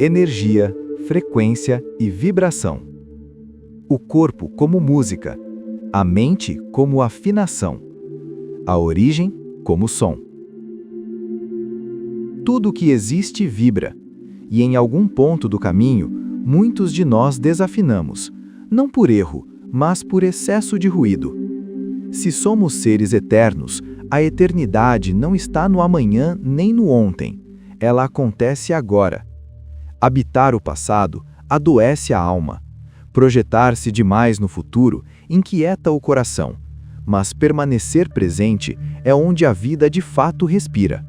energia, frequência e vibração. O corpo como música, a mente como afinação, a origem como som. Tudo que existe vibra, e em algum ponto do caminho, muitos de nós desafinamos, não por erro, mas por excesso de ruído. Se somos seres eternos, a eternidade não está no amanhã nem no ontem, ela acontece agora. Habitar o passado adoece a alma. Projetar-se demais no futuro inquieta o coração, mas permanecer presente é onde a vida de fato respira.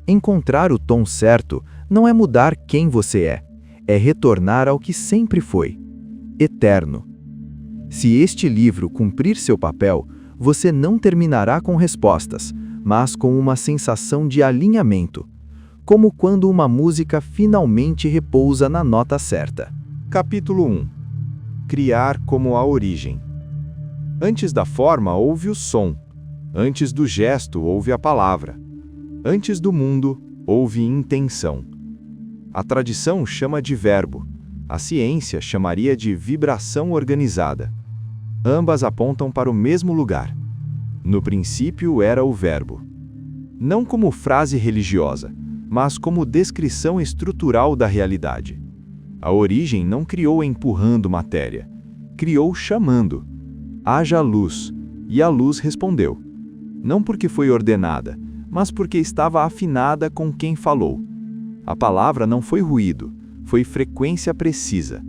Encontrar o tom certo não é mudar quem você é retornar ao que sempre foi, eterno. Se este livro cumprir seu papel, você não terminará com respostas, mas com uma sensação de alinhamento, como quando uma música finalmente repousa na nota certa. Capítulo 1. Criar como a origem. Antes da forma houve o som, antes do gesto houve a palavra, antes do mundo houve intenção. A tradição chama de verbo, a ciência chamaria de vibração organizada. Ambas apontam para o mesmo lugar. No princípio era o verbo. Não como frase religiosa, mas como descrição estrutural da realidade. A origem não criou empurrando matéria, criou chamando. Haja luz, e a luz respondeu. Não porque foi ordenada, mas porque estava afinada com quem falou. A palavra não foi ruído, foi frequência precisa.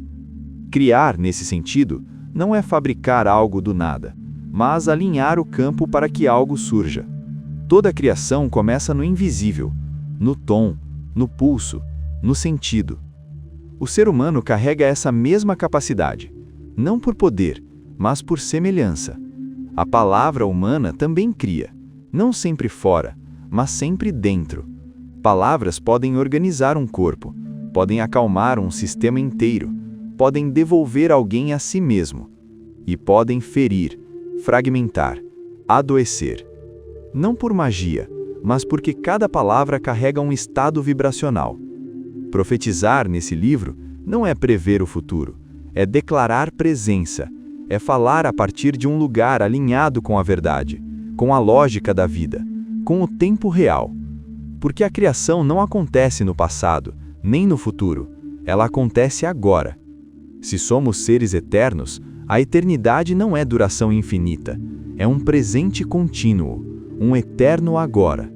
Criar, nesse sentido, não é fabricar algo do nada, mas alinhar o campo para que algo surja. Toda a criação começa no invisível, no tom, no pulso, no sentido. O ser humano carrega essa mesma capacidade, não por poder, mas por semelhança. A palavra humana também cria, não sempre fora, mas sempre dentro. Palavras podem organizar um corpo, podem acalmar um sistema inteiro, podem devolver alguém a si mesmo, e podem ferir, fragmentar, adoecer. Não por magia, mas porque cada palavra carrega um estado vibracional. Profetizar nesse livro não é prever o futuro, é declarar presença, é falar a partir de um lugar alinhado com a verdade, com a lógica da vida, com o tempo real. Porque a criação não acontece no passado, nem no futuro, ela acontece agora. Se somos seres eternos, a eternidade não é duração infinita, é um presente contínuo, um eterno agora.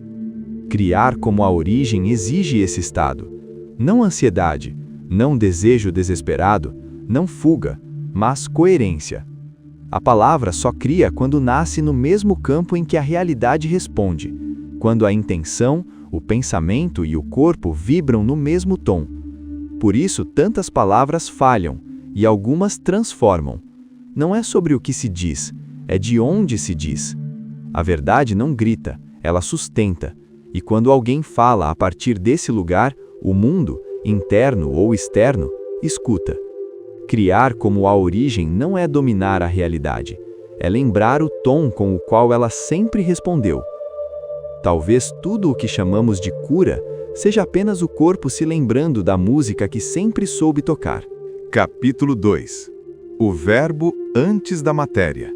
Criar como a origem exige esse estado. Não ansiedade, não desejo desesperado, não fuga, mas coerência. A palavra só cria quando nasce no mesmo campo em que a realidade responde, quando a intenção, o pensamento e o corpo vibram no mesmo tom. Por isso, tantas palavras falham, e algumas transformam. Não é sobre o que se diz, é de onde se diz. A verdade não grita, ela sustenta, e quando alguém fala a partir desse lugar, o mundo, interno ou externo, escuta. Criar como a origem não é dominar a realidade, é lembrar o tom com o qual ela sempre respondeu. Talvez tudo o que chamamos de cura seja apenas o corpo se lembrando da música que sempre soube tocar. Capítulo 2. O verbo antes da matéria.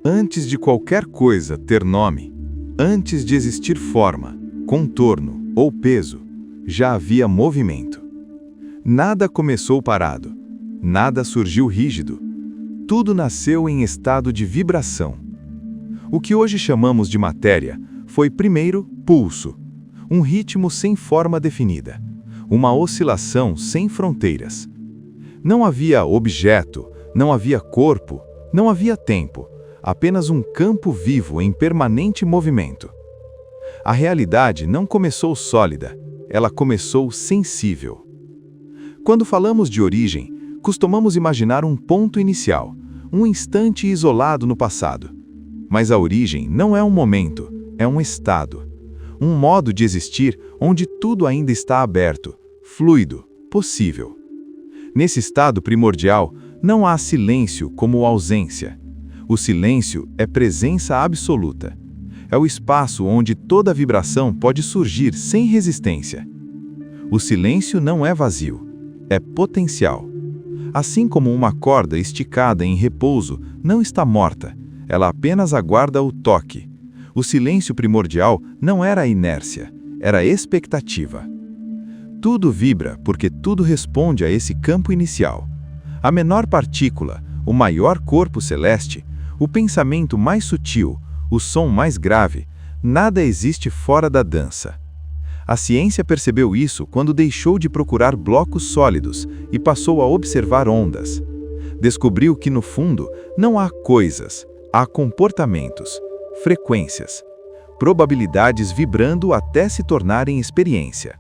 Antes de qualquer coisa ter nome, antes de existir forma, contorno ou peso, já havia movimento. Nada começou parado, nada surgiu rígido. Tudo nasceu em estado de vibração. O que hoje chamamos de matéria foi primeiro pulso, um ritmo sem forma definida, uma oscilação sem fronteiras. Não havia objeto, não havia corpo, não havia tempo, apenas um campo vivo em permanente movimento. A realidade não começou sólida, ela começou sensível. Quando falamos de origem, costumamos imaginar um ponto inicial, um instante isolado no passado. Mas a origem não é um momento, é um estado. Um modo de existir onde tudo ainda está aberto, fluido, possível. Nesse estado primordial, não há silêncio como ausência. O silêncio é presença absoluta. É o espaço onde toda vibração pode surgir sem resistência. O silêncio não é vazio, é potencial. Assim como uma corda esticada em repouso não está morta, ela apenas aguarda o toque. O silêncio primordial não era a inércia, era a expectativa. Tudo vibra porque tudo responde a esse campo inicial. A menor partícula, o maior corpo celeste, o pensamento mais sutil, o som mais grave, nada existe fora da dança. A ciência percebeu isso quando deixou de procurar blocos sólidos e passou a observar ondas. Descobriu que, no fundo, não há coisas, há comportamentos, frequências, probabilidades vibrando até se tornarem experiência.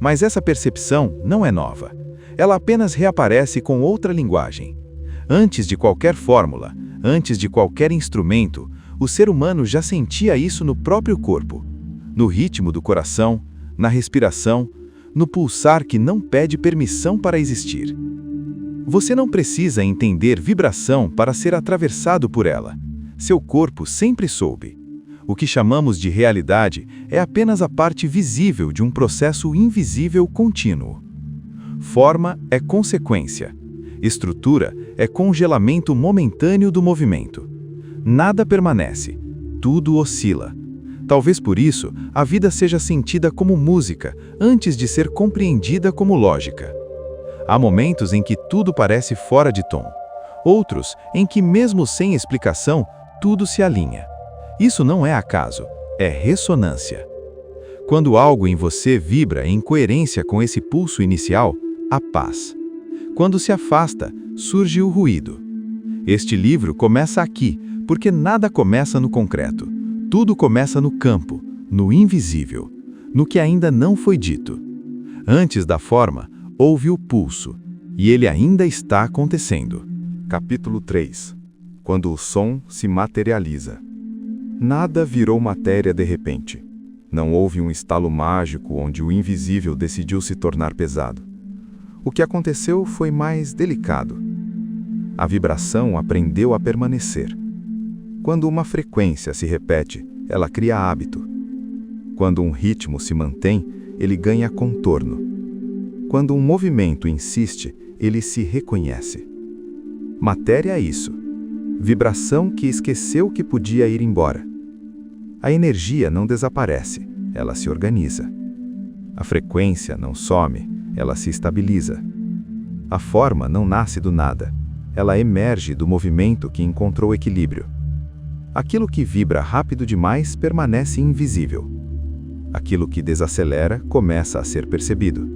Mas essa percepção não é nova. Ela apenas reaparece com outra linguagem. Antes de qualquer fórmula, antes de qualquer instrumento, o ser humano já sentia isso no próprio corpo. No ritmo do coração, na respiração, no pulsar que não pede permissão para existir. Você não precisa entender vibração para ser atravessado por ela. Seu corpo sempre soube. O que chamamos de realidade é apenas a parte visível de um processo invisível contínuo. Forma é consequência. Estrutura é congelamento momentâneo do movimento. Nada permanece, tudo oscila. Talvez por isso, a vida seja sentida como música, antes de ser compreendida como lógica. Há momentos em que tudo parece fora de tom. Outros em que, mesmo sem explicação, tudo se alinha. Isso não é acaso, é ressonância. Quando algo em você vibra em coerência com esse pulso inicial, há paz. Quando se afasta, surge o ruído. Este livro começa aqui, porque nada começa no concreto. Tudo começa no campo, no invisível, no que ainda não foi dito. Antes da forma, houve o pulso, e ele ainda está acontecendo. Capítulo 3. Quando o som se materializa. Nada virou matéria de repente. Não houve um estalo mágico onde o invisível decidiu se tornar pesado. O que aconteceu foi mais delicado. A vibração aprendeu a permanecer. Quando uma frequência se repete, ela cria hábito. Quando um ritmo se mantém, ele ganha contorno. Quando um movimento insiste, ele se reconhece. Matéria é isso. Vibração que esqueceu que podia ir embora. A energia não desaparece, ela se organiza. A frequência não some, ela se estabiliza. A forma não nasce do nada, ela emerge do movimento que encontrou equilíbrio. Aquilo que vibra rápido demais permanece invisível. Aquilo que desacelera começa a ser percebido.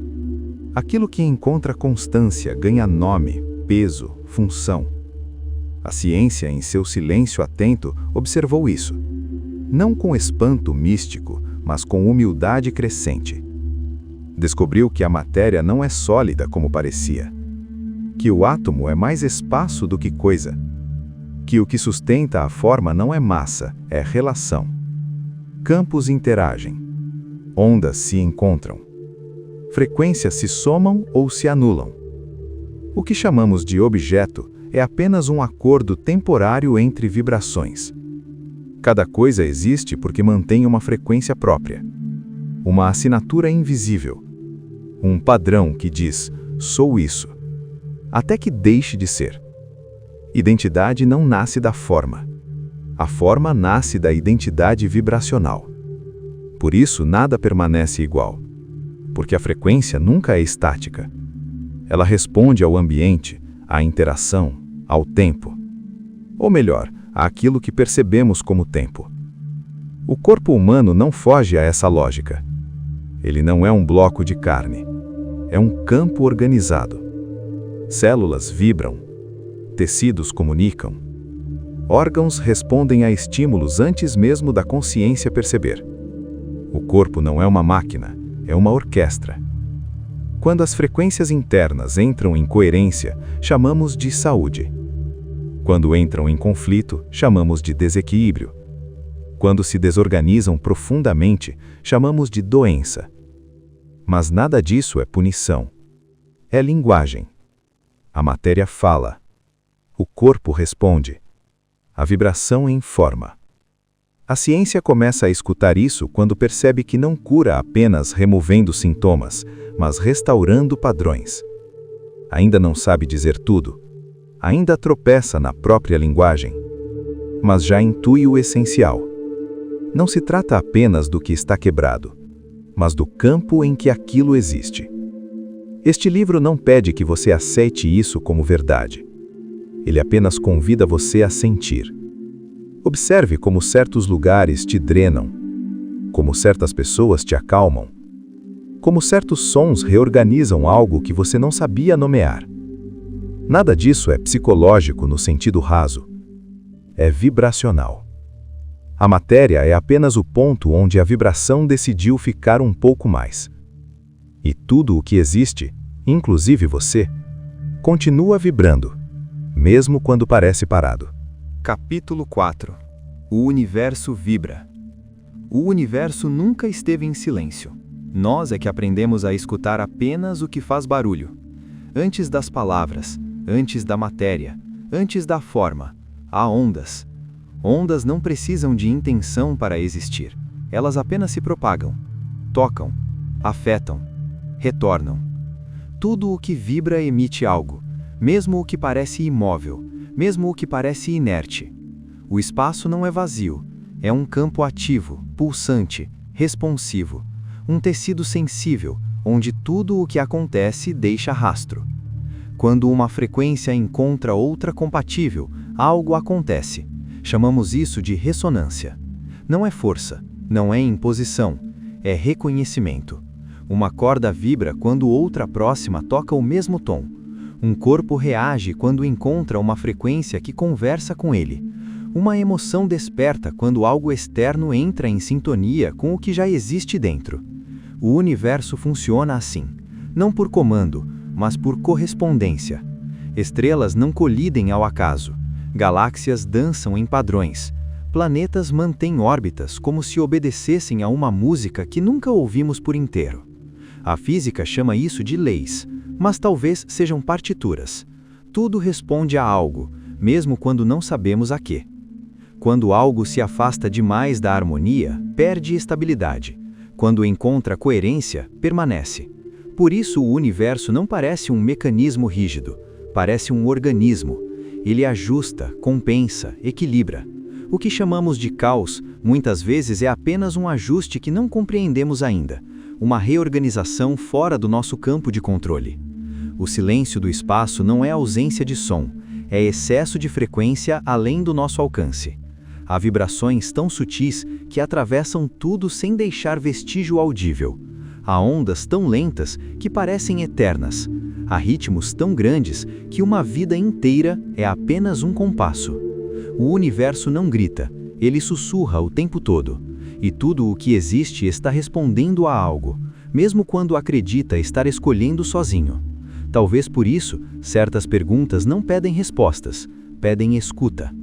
Aquilo que encontra constância ganha nome, peso, função. A ciência, em seu silêncio atento, observou isso. Não com espanto místico, mas com humildade crescente. Descobriu que a matéria não é sólida como parecia. Que o átomo é mais espaço do que coisa. Que o que sustenta a forma não é massa, é relação. Campos interagem. Ondas se encontram. Frequências se somam ou se anulam. O que chamamos de objeto é apenas um acordo temporário entre vibrações. Cada coisa existe porque mantém uma frequência própria. Uma assinatura invisível. Um padrão que diz, sou isso. Até que deixe de ser. Identidade não nasce da forma. A forma nasce da identidade vibracional. Por isso, nada permanece igual. Porque a frequência nunca é estática. Ela responde ao ambiente, à interação, ao tempo. Ou melhor, àquilo que percebemos como tempo. O corpo humano não foge a essa lógica. Ele não é um bloco de carne. É um campo organizado. Células vibram. Tecidos comunicam. Órgãos respondem a estímulos antes mesmo da consciência perceber. O corpo não é uma máquina, é uma orquestra. Quando as frequências internas entram em coerência, chamamos de saúde. Quando entram em conflito, chamamos de desequilíbrio. Quando se desorganizam profundamente, chamamos de doença. Mas nada disso é punição. É linguagem. A matéria fala. O corpo responde. A vibração informa. A ciência começa a escutar isso quando percebe que não cura apenas removendo sintomas, mas restaurando padrões. Ainda não sabe dizer tudo, ainda tropeça na própria linguagem, mas já intui o essencial. Não se trata apenas do que está quebrado, mas do campo em que aquilo existe. Este livro não pede que você aceite isso como verdade. Ele apenas convida você a sentir. Observe como certos lugares te drenam, como certas pessoas te acalmam, como certos sons reorganizam algo que você não sabia nomear. Nada disso é psicológico no sentido raso. É vibracional. A matéria é apenas o ponto onde a vibração decidiu ficar um pouco mais. E tudo o que existe, inclusive você, continua vibrando, mesmo quando parece parado. Capítulo 4. O universo vibra. O universo nunca esteve em silêncio. Nós é que aprendemos a escutar apenas o que faz barulho. Antes das palavras, antes da matéria, antes da forma, há ondas. Ondas não precisam de intenção para existir. Elas apenas se propagam, tocam, afetam, retornam. Tudo o que vibra emite algo, mesmo o que parece imóvel, mesmo o que parece inerte. O espaço não é vazio, é um campo ativo, pulsante, responsivo, um tecido sensível, onde tudo o que acontece deixa rastro. Quando uma frequência encontra outra compatível, algo acontece. Chamamos isso de ressonância. Não é força, não é imposição, é reconhecimento. Uma corda vibra quando outra próxima toca o mesmo tom. Um corpo reage quando encontra uma frequência que conversa com ele. Uma emoção desperta quando algo externo entra em sintonia com o que já existe dentro. O universo funciona assim, não por comando, mas por correspondência. Estrelas não colidem ao acaso. Galáxias dançam em padrões. Planetas mantêm órbitas como se obedecessem a uma música que nunca ouvimos por inteiro. A física chama isso de leis, mas talvez sejam partituras. Tudo responde a algo, mesmo quando não sabemos a quê. Quando algo se afasta demais da harmonia, perde estabilidade. Quando encontra coerência, permanece. Por isso o universo não parece um mecanismo rígido, parece um organismo. Ele ajusta, compensa, equilibra. O que chamamos de caos, muitas vezes é apenas um ajuste que não compreendemos ainda, uma reorganização fora do nosso campo de controle. O silêncio do espaço não é ausência de som, é excesso de frequência além do nosso alcance. Há vibrações tão sutis que atravessam tudo sem deixar vestígio audível. Há ondas tão lentas que parecem eternas. Há ritmos tão grandes que uma vida inteira é apenas um compasso. O universo não grita, ele sussurra o tempo todo. E tudo o que existe está respondendo a algo, mesmo quando acredita estar escolhendo sozinho. Talvez por isso, certas perguntas não pedem respostas, pedem escuta.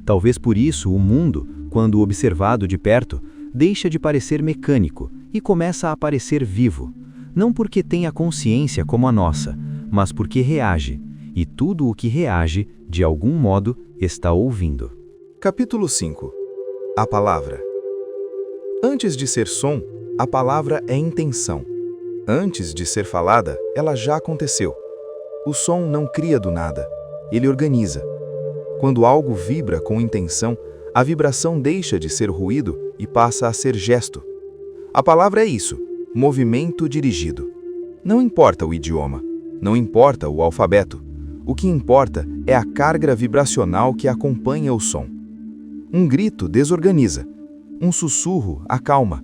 Talvez por isso o mundo, quando observado de perto, deixa de parecer mecânico e começa a parecer vivo. Não porque tenha consciência como a nossa, mas porque reage, e tudo o que reage, de algum modo, está ouvindo. Capítulo 5. A palavra. Antes de ser som, a palavra é intenção. Antes de ser falada, ela já aconteceu. O som não cria do nada, ele organiza. Quando algo vibra com intenção, a vibração deixa de ser ruído e passa a ser gesto. A palavra é isso, movimento dirigido. Não importa o idioma, não importa o alfabeto. O que importa é a carga vibracional que acompanha o som. Um grito desorganiza, um sussurro acalma.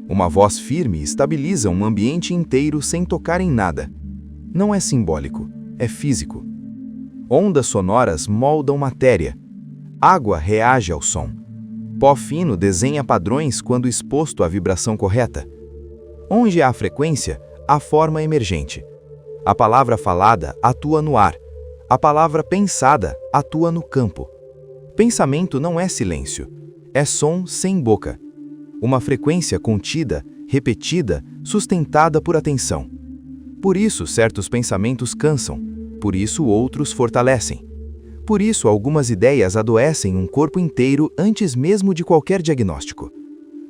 Uma voz firme estabiliza um ambiente inteiro sem tocar em nada. Não é simbólico, é físico. Ondas sonoras moldam matéria. Água reage ao som. Pó fino desenha padrões quando exposto à vibração correta. Onde há frequência, há forma emergente. A palavra falada atua no ar. A palavra pensada atua no campo. Pensamento não é silêncio. É som sem boca. Uma frequência contida, repetida, sustentada por atenção. Por isso certos pensamentos cansam. Por isso outros fortalecem. Por isso, algumas ideias adoecem um corpo inteiro antes mesmo de qualquer diagnóstico.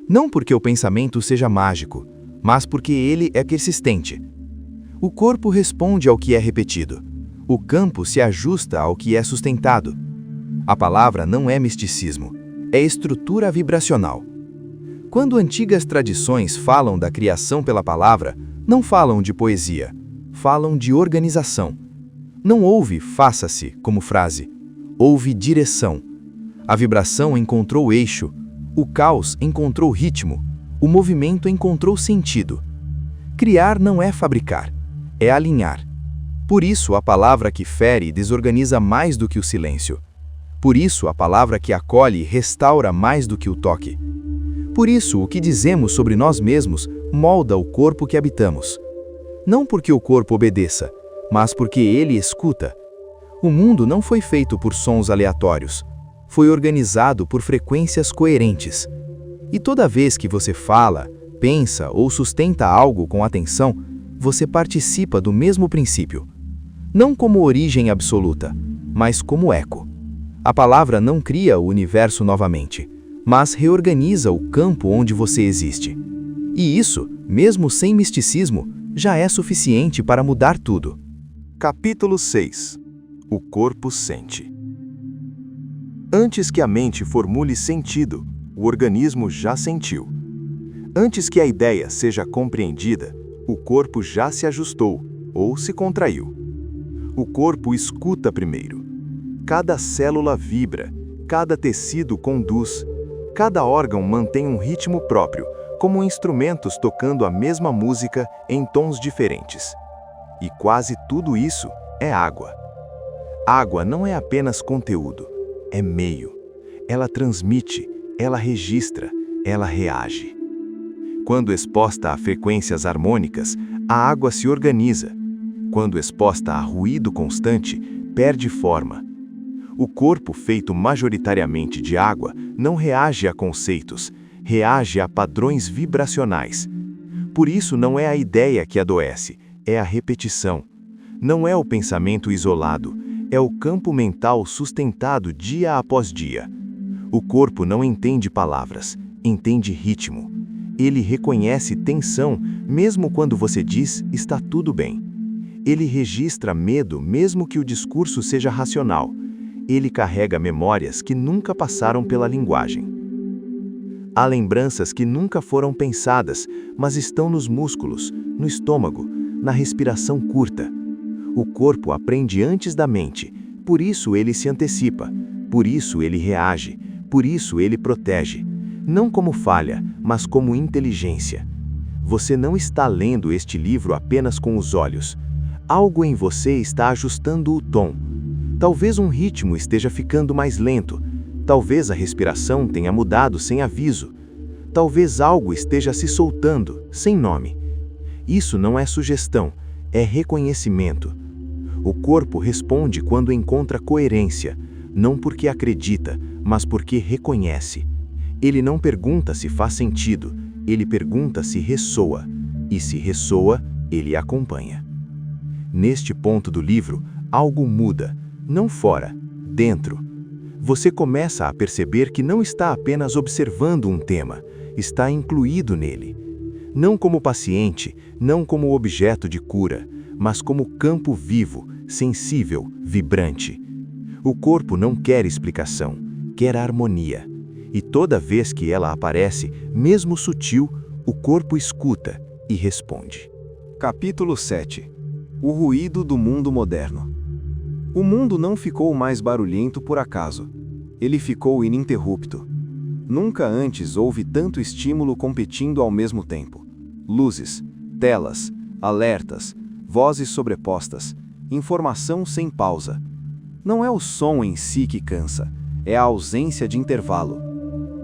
Não porque o pensamento seja mágico, mas porque ele é persistente. O corpo responde ao que é repetido. O campo se ajusta ao que é sustentado. A palavra não é misticismo, é estrutura vibracional. Quando antigas tradições falam da criação pela palavra, não falam de poesia, falam de organização. Não houve faça-se como frase, houve direção. A vibração encontrou eixo, o caos encontrou ritmo, o movimento encontrou sentido. Criar não é fabricar, é alinhar. Por isso a palavra que fere desorganiza mais do que o silêncio. Por isso a palavra que acolhe restaura mais do que o toque. Por isso o que dizemos sobre nós mesmos molda o corpo que habitamos. Não porque o corpo obedeça, mas porque ele escuta. O mundo não foi feito por sons aleatórios. Foi organizado por frequências coerentes. E toda vez que você fala, pensa ou sustenta algo com atenção, você participa do mesmo princípio. Não como origem absoluta, mas como eco. A palavra não cria o universo novamente, mas reorganiza o campo onde você existe. E isso, mesmo sem misticismo, já é suficiente para mudar tudo. Capítulo 6. O corpo sente. Antes que a mente formule sentido, o organismo já sentiu. Antes que a ideia seja compreendida, o corpo já se ajustou ou se contraiu. O corpo escuta primeiro. Cada célula vibra, cada tecido conduz, cada órgão mantém um ritmo próprio, como instrumentos tocando a mesma música em tons diferentes. E quase tudo isso é água. Água não é apenas conteúdo, é meio. Ela transmite, ela registra, ela reage. Quando exposta a frequências harmônicas, a água se organiza. Quando exposta a ruído constante, perde forma. O corpo feito majoritariamente de água não reage a conceitos, reage a padrões vibracionais. Por isso não é a ideia que adoece, é a repetição. Não é o pensamento isolado, é o campo mental sustentado dia após dia. O corpo não entende palavras, entende ritmo. Ele reconhece tensão mesmo quando você diz está tudo bem. Ele registra medo mesmo que o discurso seja racional. Ele carrega memórias que nunca passaram pela linguagem. Há lembranças que nunca foram pensadas, mas estão nos músculos, no estômago, na respiração curta. O corpo aprende antes da mente, por isso ele se antecipa, por isso ele reage, por isso ele protege. Não como falha, mas como inteligência. Você não está lendo este livro apenas com os olhos. Algo em você está ajustando o tom. Talvez um ritmo esteja ficando mais lento. Talvez a respiração tenha mudado sem aviso. Talvez algo esteja se soltando, sem nome. Isso não é sugestão, é reconhecimento. O corpo responde quando encontra coerência, não porque acredita, mas porque reconhece. Ele não pergunta se faz sentido, ele pergunta se ressoa. E se ressoa, ele acompanha. Neste ponto do livro, algo muda. Não fora, dentro. Você começa a perceber que não está apenas observando um tema, está incluído nele. Não como paciente, não como objeto de cura, mas como campo vivo, sensível, vibrante. O corpo não quer explicação, quer harmonia. E toda vez que ela aparece, mesmo sutil, o corpo escuta e responde. Capítulo 7. O ruído do mundo moderno. O mundo não ficou mais barulhento por acaso. Ele ficou ininterrupto. Nunca antes houve tanto estímulo competindo ao mesmo tempo. Luzes, telas, alertas, vozes sobrepostas, informação sem pausa. Não é o som em si que cansa, é a ausência de intervalo.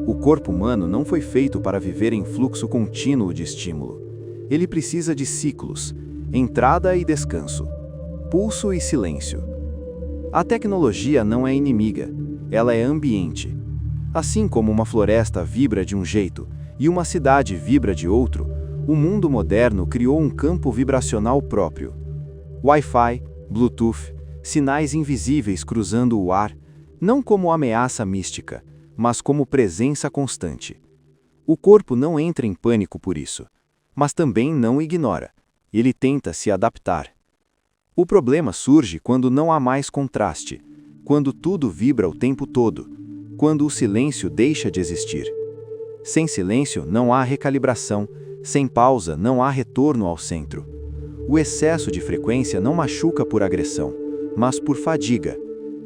O corpo humano não foi feito para viver em fluxo contínuo de estímulo. Ele precisa de ciclos, entrada e descanso, pulso e silêncio. A tecnologia não é inimiga, ela é ambiente. Assim como uma floresta vibra de um jeito e uma cidade vibra de outro, o mundo moderno criou um campo vibracional próprio. Wi-Fi, Bluetooth, sinais invisíveis cruzando o ar, não como ameaça mística, mas como presença constante. O corpo não entra em pânico por isso, mas também não ignora. Ele tenta se adaptar. O problema surge quando não há mais contraste, quando tudo vibra o tempo todo, quando o silêncio deixa de existir. Sem silêncio não há recalibração, sem pausa não há retorno ao centro. O excesso de frequência não machuca por agressão, mas por fadiga.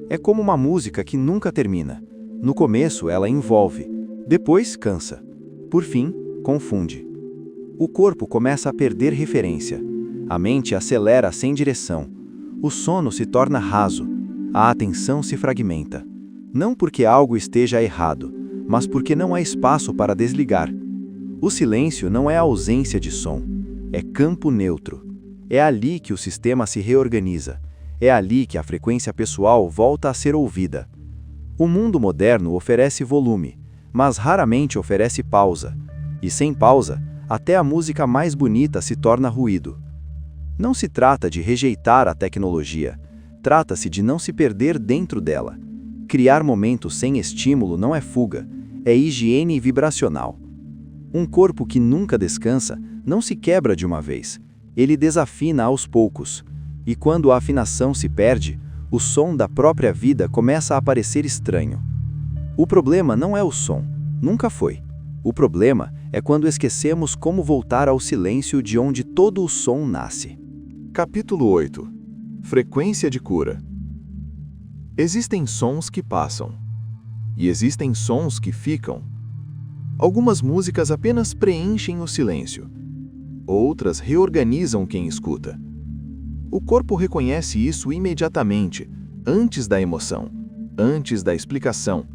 É como uma música que nunca termina. No começo ela envolve, depois cansa. Por fim, confunde. O corpo começa a perder referência. A mente acelera sem direção. O sono se torna raso. A atenção se fragmenta. Não porque algo esteja errado, mas porque não há espaço para desligar. O silêncio não é ausência de som, é campo neutro. É ali que o sistema se reorganiza. É ali que a frequência pessoal volta a ser ouvida. O mundo moderno oferece volume, mas raramente oferece pausa. E sem pausa, até a música mais bonita se torna ruído. Não se trata de rejeitar a tecnologia, trata-se de não se perder dentro dela. Criar momentos sem estímulo não é fuga, é higiene vibracional. Um corpo que nunca descansa não se quebra de uma vez, ele desafina aos poucos. E quando a afinação se perde, o som da própria vida começa a parecer estranho. O problema não é o som, nunca foi. O problema é quando esquecemos como voltar ao silêncio de onde todo o som nasce. Capítulo 8. Frequência de cura. Existem sons que passam. E existem sons que ficam. Algumas músicas apenas preenchem o silêncio. Outras reorganizam quem escuta. O corpo reconhece isso imediatamente, antes da emoção, antes da explicação.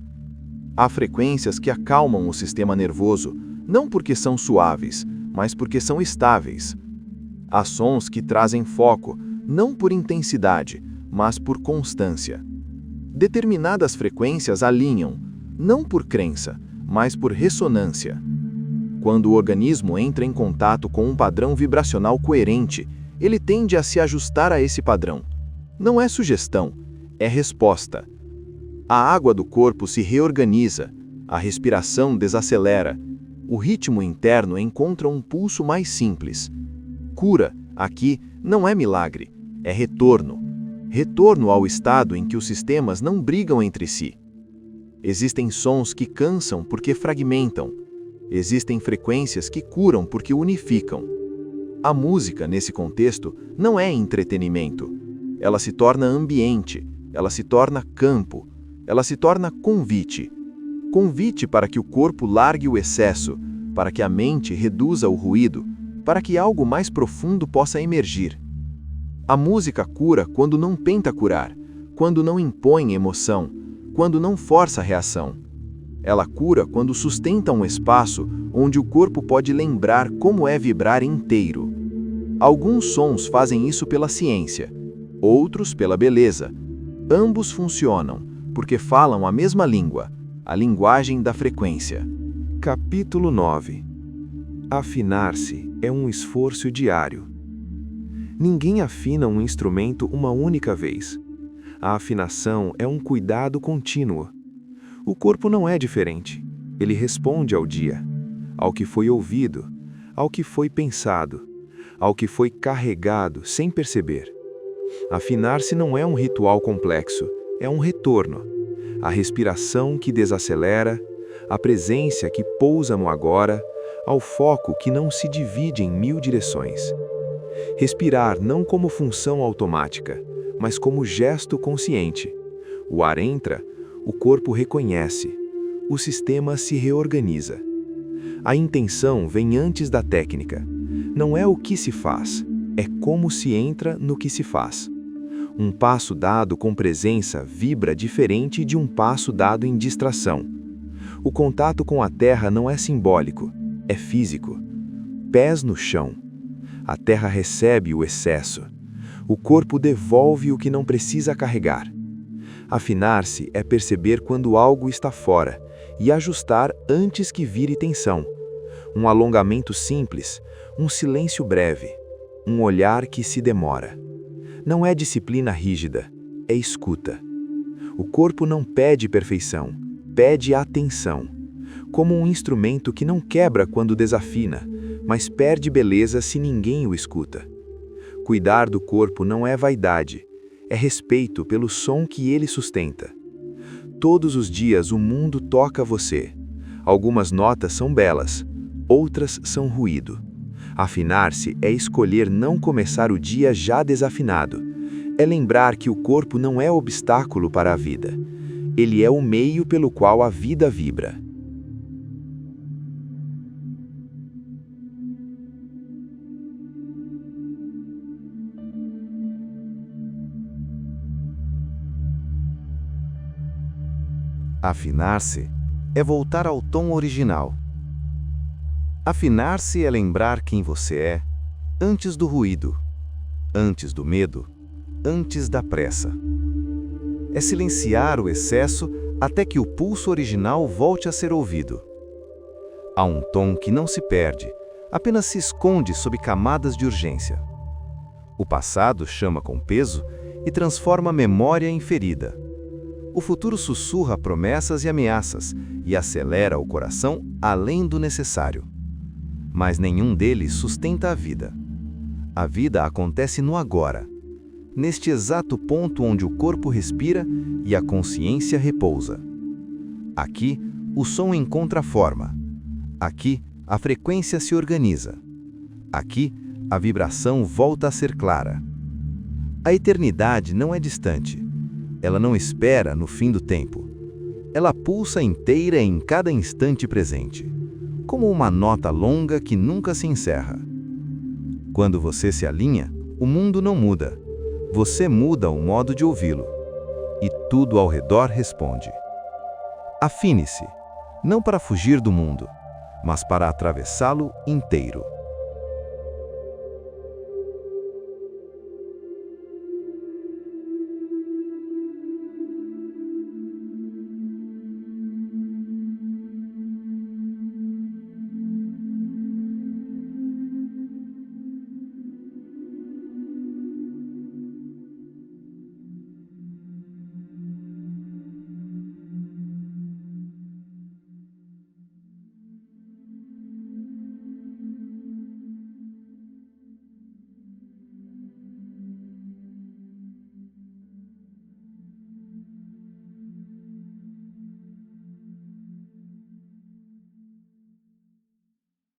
Há frequências que acalmam o sistema nervoso, não porque são suaves, mas porque são estáveis. Há sons que trazem foco, não por intensidade, mas por constância. Determinadas frequências alinham, não por crença, mas por ressonância. Quando o organismo entra em contato com um padrão vibracional coerente, ele tende a se ajustar a esse padrão. Não é sugestão, é resposta. A água do corpo se reorganiza, a respiração desacelera, o ritmo interno encontra um pulso mais simples. Cura, aqui, não é milagre, é retorno. Retorno ao estado em que os sistemas não brigam entre si. Existem sons que cansam porque fragmentam. Existem frequências que curam porque unificam. A música, nesse contexto, não é entretenimento. Ela se torna ambiente, ela se torna campo, ela se torna convite. Convite para que o corpo largue o excesso, para que a mente reduza o ruído, para que algo mais profundo possa emergir. A música cura quando não tenta curar, quando não impõe emoção, quando não força reação. Ela cura quando sustenta um espaço onde o corpo pode lembrar como é vibrar inteiro. Alguns sons fazem isso pela ciência, outros pela beleza. Ambos funcionam, porque falam a mesma língua, a linguagem da frequência. Capítulo 9. Afinar-se é um esforço diário. Ninguém afina um instrumento uma única vez. A afinação é um cuidado contínuo. O corpo não é diferente. Ele responde ao dia, ao que foi ouvido, ao que foi pensado, ao que foi carregado sem perceber. Afinar-se não é um ritual complexo, é um retorno. A respiração que desacelera, a presença que pousa no agora, ao foco que não se divide em 1000 direções. Respirar não como função automática, mas como gesto consciente. O ar entra, o corpo reconhece, o sistema se reorganiza. A intenção vem antes da técnica. Não é o que se faz, é como se entra no que se faz. Um passo dado com presença vibra diferente de um passo dado em distração. O contato com a terra não é simbólico, é físico. Pés no chão. A terra recebe o excesso. O corpo devolve o que não precisa carregar. Afinar-se é perceber quando algo está fora e ajustar antes que vire tensão. Um alongamento simples, um silêncio breve, um olhar que se demora. Não é disciplina rígida, é escuta. O corpo não pede perfeição, pede atenção, como um instrumento que não quebra quando desafina, mas perde beleza se ninguém o escuta. Cuidar do corpo não é vaidade, é respeito pelo som que ele sustenta. Todos os dias o mundo toca você. Algumas notas são belas, outras são ruído. Afinar-se é escolher não começar o dia já desafinado. É lembrar que o corpo não é obstáculo para a vida. Ele é o meio pelo qual a vida vibra. Afinar-se é voltar ao tom original. Afinar-se é lembrar quem você é antes do ruído, antes do medo, antes da pressa. É silenciar o excesso até que o pulso original volte a ser ouvido. Há um tom que não se perde, apenas se esconde sob camadas de urgência. O passado chama com peso e transforma a memória em ferida. O futuro sussurra promessas e ameaças e acelera o coração além do necessário. Mas nenhum deles sustenta a vida. A vida acontece no agora, neste exato ponto onde o corpo respira e a consciência repousa. Aqui, o som encontra forma. Aqui, a frequência se organiza. Aqui, a vibração volta a ser clara. A eternidade não é distante. Ela não espera no fim do tempo. Ela pulsa inteira em cada instante presente, como uma nota longa que nunca se encerra. Quando você se alinha, o mundo não muda. Você muda o modo de ouvi-lo. E tudo ao redor responde. Afine-se, não para fugir do mundo, mas para atravessá-lo inteiro.